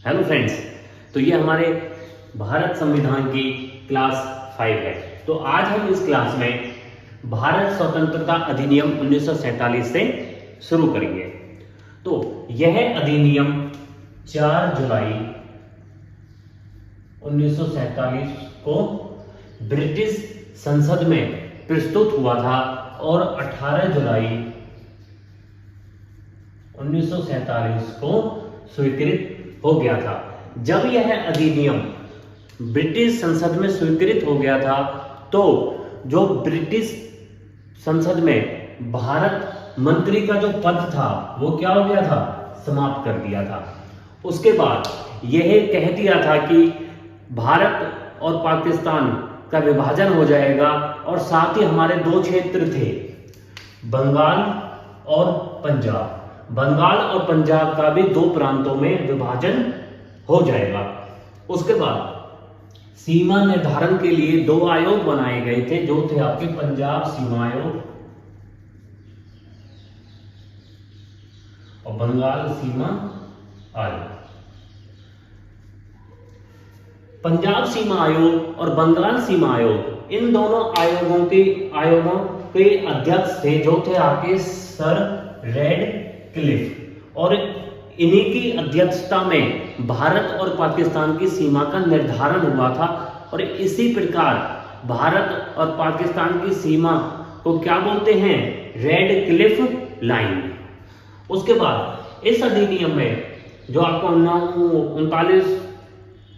Hello friends, तो ये हमारे भारत संविधान की क्लास 5 है। तो आज हम इस क्लास में भारत स्वतंत्रता अधिनियम 1947 से शुरू करेंगे। तो यह अधिनियम 4 जुलाई 1947 को ब्रिटिश संसद में प्रस्तुत हुआ था और 18 जुलाई 1947 को स्वीकृत हो गया था। जब यह अधिनियम ब्रिटिश संसद में स्वीकृत हो गया था तो जो ब्रिटिश संसद में भारत मंत्री का जो पद था वो क्या हो गया था, समाप्त कर दिया था। उसके बाद यह कह दिया था कि भारत और पाकिस्तान का विभाजन हो जाएगा और साथ ही हमारे दो क्षेत्र थे, बंगाल और पंजाब। बंगाल और पंजाब का भी दो प्रांतों में विभाजन हो जाएगा। उसके बाद सीमा निर्धारण के लिए दो आयोग बनाए गए थे, जो थे आपके पंजाब सीमा आयोग और बंगाल सीमा आयोग। पंजाब सीमा आयोग और बंगाल सीमा आयोग, इन दोनों आयोगों के अध्यक्ष थे जो थे आपके सर रेडक्लिफ, और इन्हीं की अध्यक्षता में भारत और पाकिस्तान की सीमा का निर्धारण हुआ था। और इसी प्रकार भारत और पाकिस्तान की सीमा को क्या बोलते हैं, रेडक्लिफ लाइन। उसके बाद इस अधिनियम में जो आपको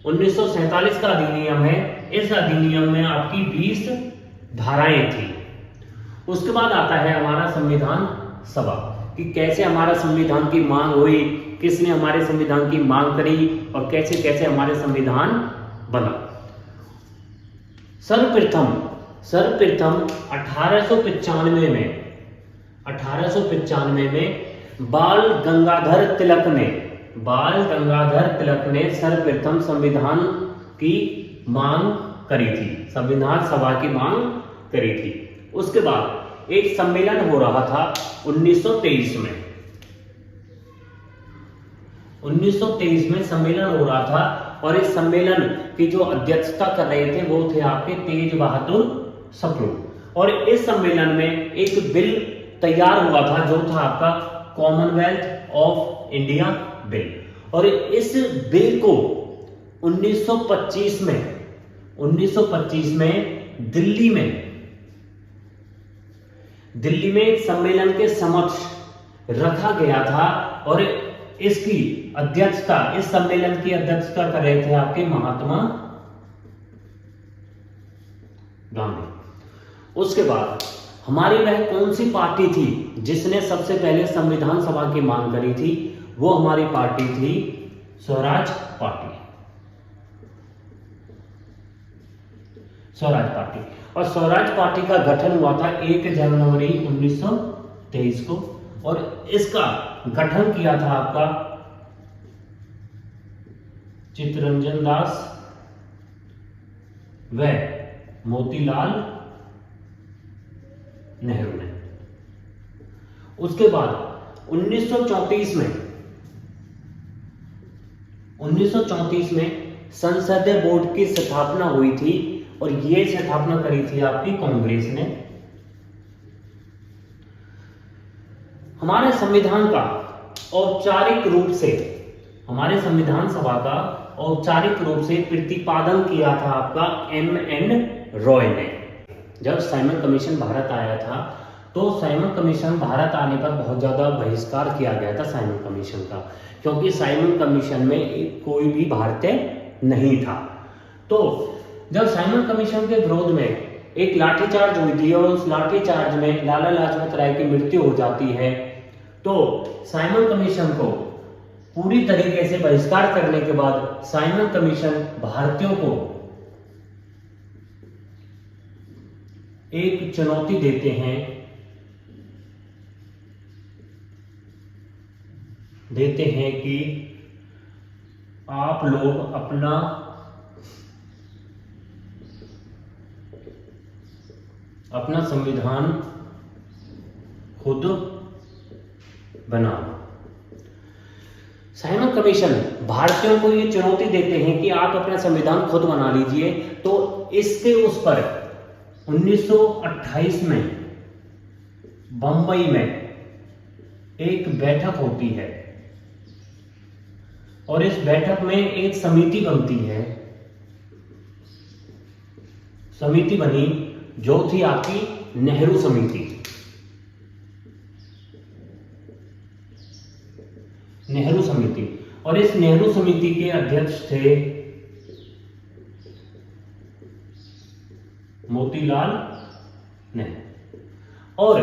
1947 का अधिनियम है, इस अधिनियम में आपकी 20 धाराएं थी। उसके बाद आता है हमारा संविधान सभा, कि कैसे हमारा संविधान की मांग हुई, किसने हमारे संविधान की मांग करी और कैसे कैसे हमारे संविधान बना। सर्वप्रथम 1895 में बाल गंगाधर तिलक ने सर्वप्रथम संविधान की मांग करी थी, संविधान सभा की मांग करी थी। उसके बाद एक सम्मेलन हो रहा था 1923 में सम्मेलन हो रहा था, और इस सम्मेलन की जो अध्यक्षता कर रहे थे वो थे आपके तेज बहादुर सप्रू। और इस सम्मेलन में एक बिल तैयार हुआ था जो था आपका कॉमनवेल्थ ऑफ इंडिया बिल। और इस बिल को 1925 में दिल्ली में एक सम्मेलन के समक्ष रखा गया था, और इसकी अध्यक्षता, इस सम्मेलन की अध्यक्षता कर रहे थे आपके महात्मा गांधी। उसके बाद हमारी वह कौन सी पार्टी थी जिसने सबसे पहले संविधान सभा की मांग करी थी, वो हमारी पार्टी थी स्वराज पार्टी। और स्वराज पार्टी का गठन हुआ था 1 जनवरी 1923 को, और इसका गठन किया था आपका चित्तरंजन दास व मोतीलाल नेहरू ने। उसके बाद 1934 में संसदीय बोर्ड की स्थापना हुई थी, और ये स्थापना करी थी आपकी कांग्रेस ने। हमारे संविधान का औपचारिक रूप से, हमारे संविधान सभा का औपचारिक रूप से प्रतिपादन किया था आपका M.N. रॉय ने। जब साइमन कमीशन भारत आया था तो साइमन कमीशन भारत आने पर बहुत ज्यादा बहिष्कार किया गया था साइमन कमीशन का, क्योंकि साइमन कमीशन में कोई भी भारतीय नहीं था। तो जब साइमन कमीशन के विरोध में एक लाठीचार्ज हुई थी और उस लाठीचार्ज में लाला लाजपत राय की मृत्यु हो जाती है, तो साइमन कमीशन को पूरी तरीके से बहिष्कार करने के बाद साइमन कमीशन भारतीयों को एक चुनौती देते हैं कि आप लोग अपना संविधान खुद बनाओ। साइमन कमीशन भारतीयों को ये चुनौती देते हैं कि आप अपना संविधान खुद बना लीजिए। तो इसके उस पर 1928 में बंबई में एक बैठक होती है और इस बैठक में एक समिति बनती है। समिति बनी जो थी आपकी नेहरू समिति। नेहरू समिति, और इस नेहरू समिति के अध्यक्ष थे मोतीलाल नेहरू। और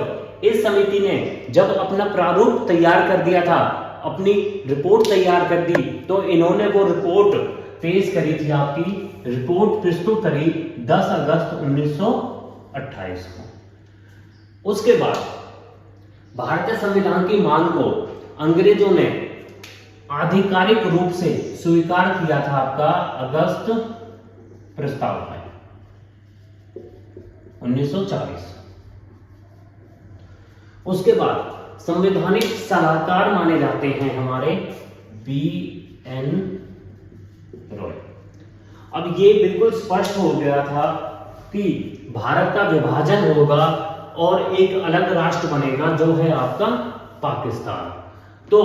इस समिति ने जब अपना प्रारूप तैयार कर दिया था, अपनी रिपोर्ट तैयार कर दी, तो इन्होंने वो रिपोर्ट पेश करी थी। आपकी रिपोर्ट प्रस्तुत करी 10 अगस्त 1928 को। उसके बाद भारतीय संविधान की मांग को अंग्रेजों ने आधिकारिक रूप से स्वीकार किया था आपका अगस्त प्रस्ताव में 1940। उसके बाद संवैधानिक सलाहकार माने जाते हैं हमारे B.N. रॉय। अब ये बिल्कुल स्पष्ट हो गया था कि भारत का विभाजन होगा और एक अलग राष्ट्र बनेगा जो है आपका पाकिस्तान। तो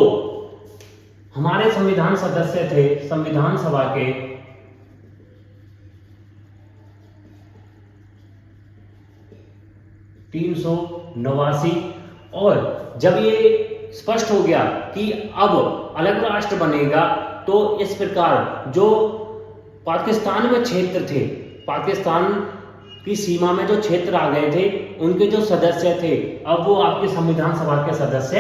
हमारे संविधान सदस्य थे संविधान सभा के 389। और जब ये स्पष्ट हो गया कि अब अलग राष्ट्र बनेगा, तो इस प्रकार जो पाकिस्तान में क्षेत्र थे, पाकिस्तान की सीमा में जो क्षेत्र आ गए थे, उनके जो सदस्य थे अब वो आपके संविधान सभा के सदस्य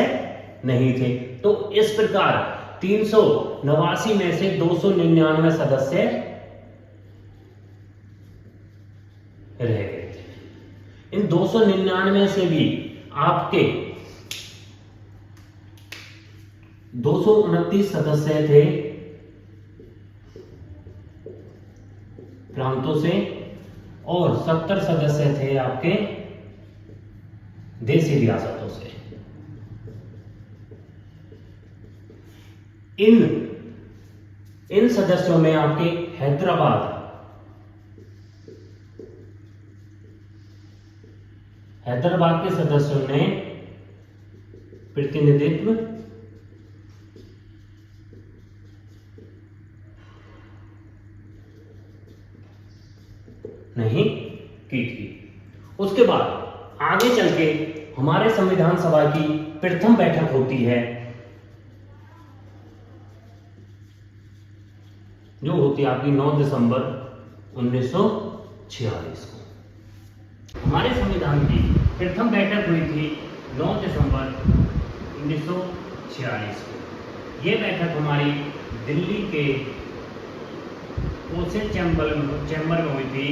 नहीं थे। तो इस प्रकार 389 में से 299 सदस्य रह गए थे। इन 299 से भी आपके 229 सदस्य थे प्रांतों से और 70 सदस्य थे आपके देशी रियासतों से। इन सदस्यों में आपके हैदराबाद के सदस्यों ने प्रतिनिधित्व नहीं की थी। उसके बाद आगे चल के हमारे संविधान सभा की प्रथम बैठक होती है, जो होती है आपकी 9 दिसंबर 1946 को। हमारे संविधान की प्रथम बैठक हुई थी 9 दिसंबर 1946 को। यह बैठक हमारी दिल्ली के ओसेन चैम्बर में हुई थी।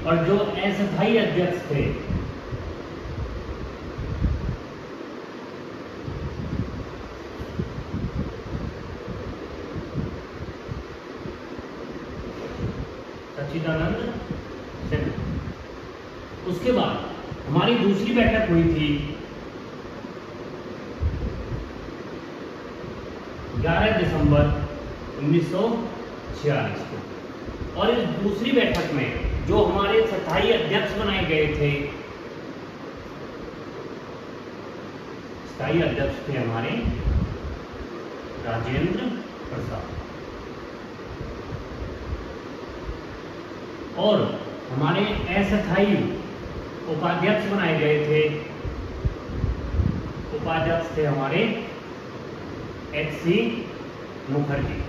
और जो अस्थायी अध्यक्ष थे सच्चिदानंद सिन्हा। उसके बाद हमारी दूसरी बैठक हुई थी 11 दिसंबर 1946 को। और इस दूसरी बैठक में जो हमारे स्थायी अध्यक्ष बनाए गए थे, स्थायी अध्यक्ष थे हमारे राजेंद्र प्रसाद। और हमारे अस्थायी उपाध्यक्ष बनाए गए थे, उपाध्यक्ष थे हमारे H.C. मुखर्जी।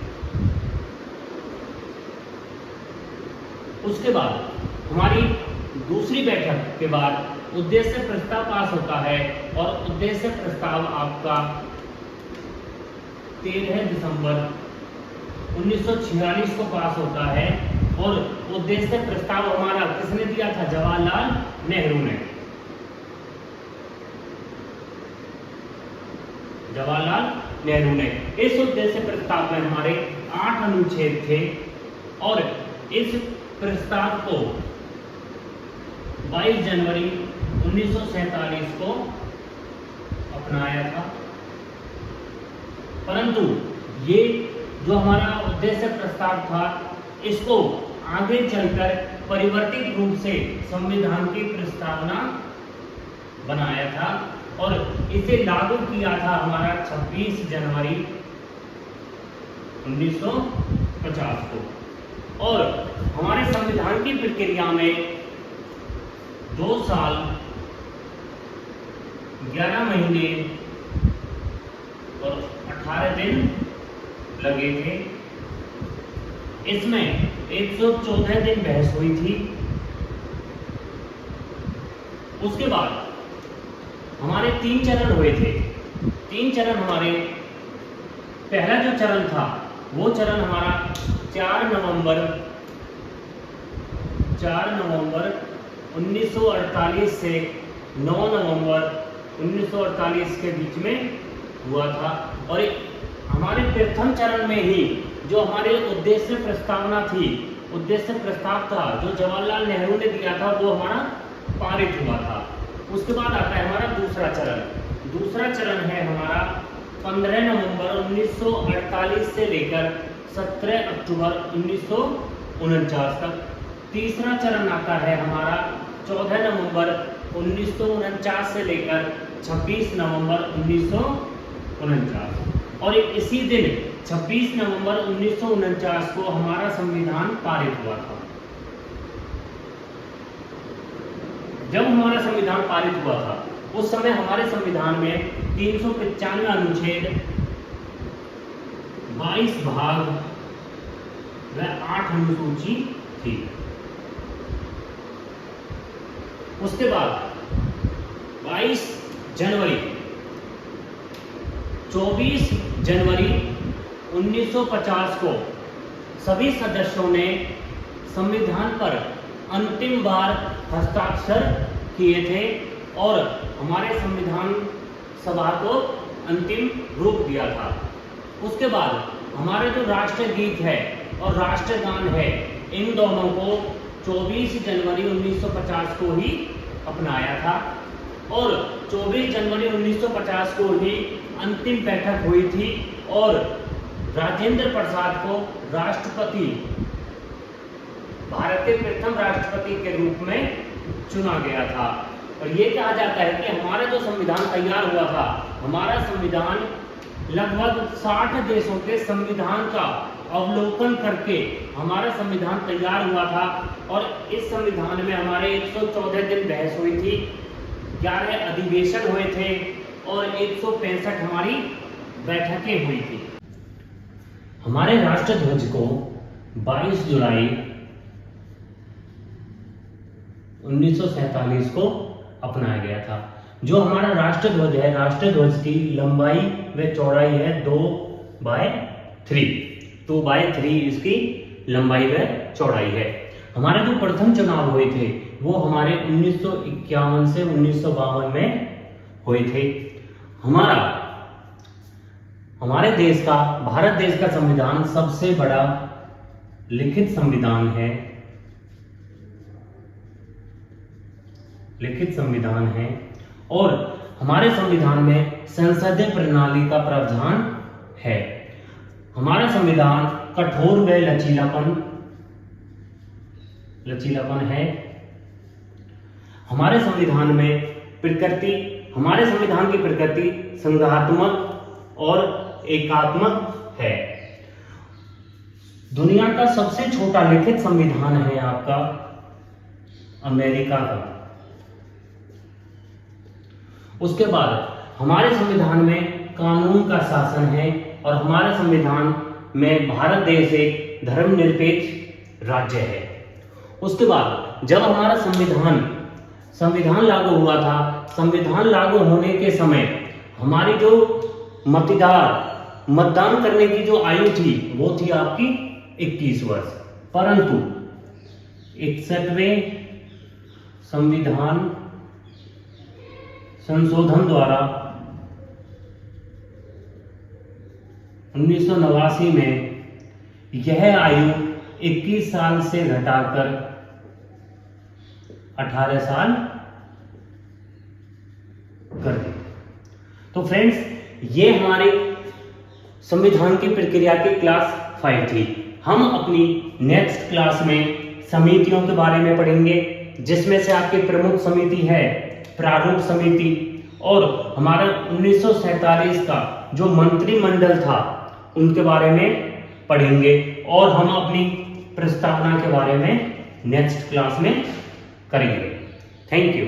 उसके बाद हमारी दूसरी बैठक के बाद उद्देश्य प्रस्ताव पास होता है और उद्देश्य प्रस्ताव आपका 13 दिसंबर 1946 को पास होता है। और उद्देश्य प्रस्ताव हमारा किसने दिया था? जवाहरलाल नेहरू ने। जवाहरलाल नेहरू ने। इस उद्देश्य प्रस्ताव में हमारे 8 अनुच्छेद थे और इस प्रस्ताव को 22 जनवरी 1947 को अपनाया था। परंतु ये जो हमारा उद्देश्य प्रस्ताव था, इसको आगे चलकर परिवर्तित रूप से संविधान की प्रस्तावना बनाया था और इसे लागू किया था हमारा 26 जनवरी 1950 को। और हमारे संविधान की प्रक्रिया में 2 साल 11 महीने और 18 दिन लगे थे। इसमें 114 दिन बहस हुई थी। उसके बाद हमारे 3 चरण हुए थे। 3 चरण हमारे, पहला जो चरण था वो चरण हमारा 4 नवंबर 1948 से 9 नवंबर 1948 के बीच में हुआ था। और हमारे प्रथम चरण में ही जो हमारे उद्देश्य प्रस्तावना थी, उद्देश्य प्रस्ताव था जो जवाहरलाल नेहरू ने दिया था, वो हमारा पारित हुआ था। उसके बाद आता है हमारा दूसरा चरण। दूसरा चरण है हमारा 15 नवंबर 1948 से लेकर 17 अक्टूबर 1949 तक। तीसरा चरण आता है हमारा 14 नवंबर 1949 से लेकर 26 नवंबर 1949। और इसी दिन 26 नवंबर 1949 को हमारा संविधान पारित हुआ था। जब हमारा संविधान पारित हुआ था उस समय हमारे संविधान में 395 अनुच्छेद, 22 भाग व 8 अनुसूची थी। उसके बाद 24 जनवरी 1950 को सभी सदस्यों ने संविधान पर अंतिम बार हस्ताक्षर किए थे और हमारे संविधान सभा को अंतिम रूप दिया था। उसके बाद हमारे जो राष्ट्रगीत है और राष्ट्रगान है, इन दोनों को 24 जनवरी 1950 को ही अपनाया था। और 24 जनवरी 1950 को ही अंतिम बैठक हुई थी और राजेंद्र प्रसाद को राष्ट्रपति, भारत के प्रथम राष्ट्रपति के रूप में चुना गया था। और ये कहा जाता है कि हमारा जो संविधान तैयार हुआ था, हमारा संविधान लगभग 60 देशों के संविधान का अवलोकन करके हमारा संविधान तैयार हुआ था। और इस संविधान में हमारे 114 दिन बहस हुई थी, 11 अधिवेशन हुए थे और 165 हमारी बैठकें हुई थी। हमारे राष्ट्रध्वज को 22 जुलाई 1947 को अपनाया गया था। जो हमारा राष्ट्रध्वज है, राष्ट्रध्वज की लंबाई व चौड़ाई है 2/3, 2/3 इसकी लंबाई व चौड़ाई है। हमारे जो प्रथम चुनाव हुए थे वो हमारे 1951 से 1952 में हुए थे। हमारे देश का, भारत देश का संविधान सबसे बड़ा लिखित संविधान है, लिखित संविधान है। और हमारे संविधान में संसदीय प्रणाली का प्रावधान है। हमारा संविधान कठोर व लचीलापन है। हमारे संविधान में प्रकृति, हमारे संविधान की प्रकृति संघात्मक और एकात्मक है। दुनिया का सबसे छोटा लिखित संविधान है आपका अमेरिका का। उसके बाद हमारे संविधान में कानून का शासन है और हमारे संविधान में भारत देश एक धर्मनिरपेक्ष राज्य है। उसके बाद जब हमारा संविधान लागू हुआ था, संविधान लागू होने के समय हमारी जो मतदान करने की जो आयु थी वो थी आपकी 21 वर्ष। परंतु 61वें संविधान संशोधन द्वारा 1989 में यह आयु 21 साल से घटाकर 18 साल कर दी। तो फ्रेंड्स, ये हमारे संविधान की प्रक्रिया की क्लास 5 थी। हम अपनी नेक्स्ट क्लास में समितियों के बारे में पढ़ेंगे, जिसमें से आपकी प्रमुख समिति है प्रारूप समिति, और हमारा 1947 का जो मंत्रिमंडल था उनके बारे में पढ़ेंगे, और हम अपनी प्रस्तावना के बारे में नेक्स्ट क्लास में करेंगे। Thank you.